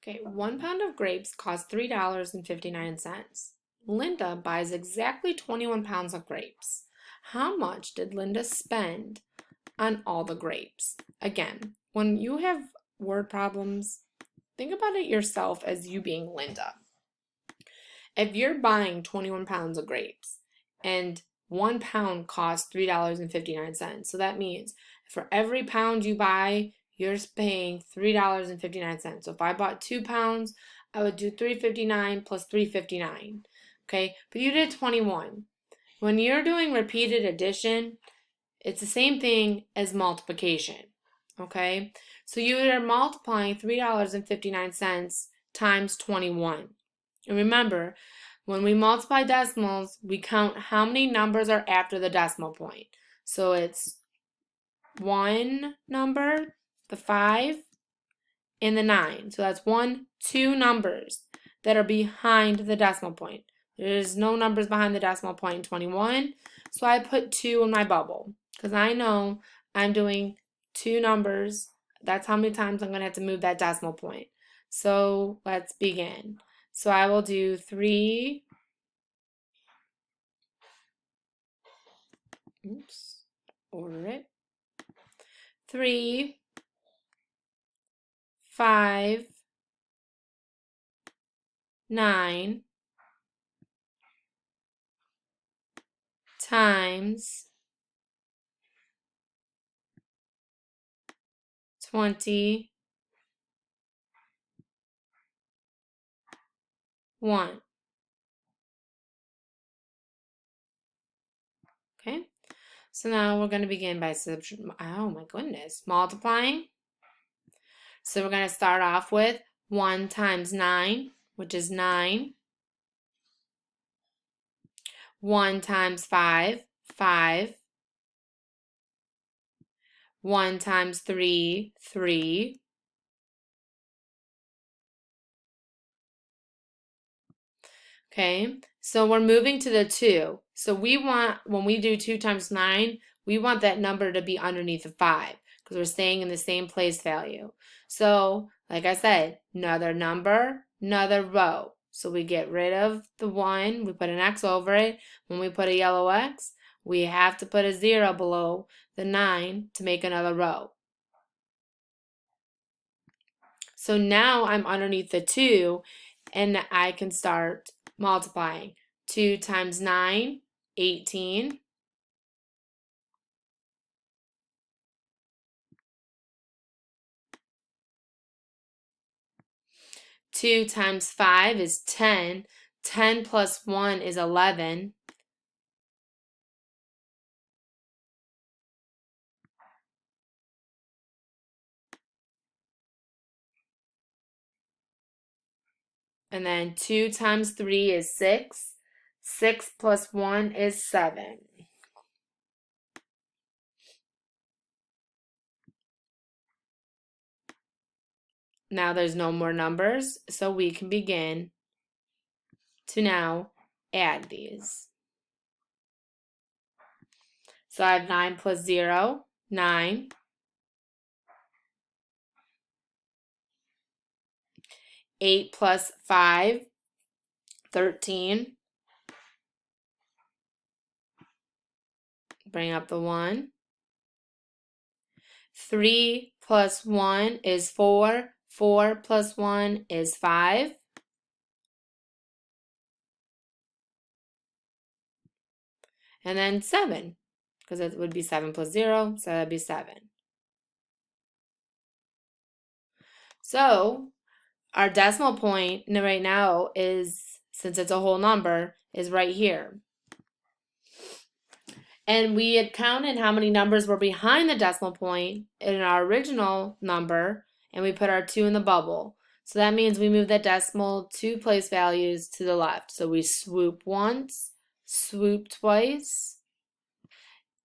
Okay, 1 pound of grapes costs $3.59. Linda buys exactly 21 pounds of grapes. How much did Linda spend on all the grapes? Again, when you have word problems, think about it yourself as you being Linda. If you're buying 21 pounds of grapes and 1 pound costs $3.59, so that means for every pound you buy, you're paying $3.59. So if I bought 2 pounds, I would do $3.59 plus $3.59. Okay, but you did 21. When you're doing repeated addition, it's the same thing as multiplication. Okay, so you are multiplying $3.59 times 21. And remember, when we multiply decimals, we count how many numbers are after the decimal point. So it's one number, the 5, and the 9. So that's 2 numbers that are behind the decimal point. There's no numbers behind the decimal point in 21, so I put 2 in my bubble because I know I'm doing 2 numbers. That's how many times I'm going to have to move that decimal point. So let's begin. So I will do 3, oops, order it, 3, 5, 9 times 21. Okay, so now we're going to begin by oh my goodness, multiplying. So we're going to start off with 1 times 9, which is 9. 1 times 5, 5. 1 times 3, 3. Okay, so we're moving to the 2. So we want, when we do 2 times 9, we want that number to be underneath the 5 because we're staying in the same place value. So, like I said, another number, another row. So we get rid of the 1, we put an X over it. When we put a yellow X, we have to put a 0 below the 9 to make another row. So now I'm underneath the 2 and I can start multiplying. 2 times 9, 18. 2 times 5 is 10. 10 plus 1 is 11. And then 2 times 3 is 6. 6 plus 1 is 7. Now there's no more numbers, so we can begin to now add these. So I have 9 plus 0, 9. 8 plus 5, 13. Bring up the 1. 3 plus 1 is 4. 4 plus 1 is 5. And then 7, because it would be 7 plus 0, so that would be 7. So our decimal point right now is, since it's a whole number, is right here. And we had counted how many numbers were behind the decimal point in our original number, and we put our 2 in the bubble. So that means we move that decimal 2 place values to the left. So we swoop once, swoop twice,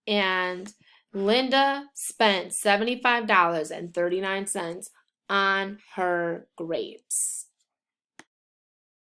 and Linda spent $75.39 on her grapes.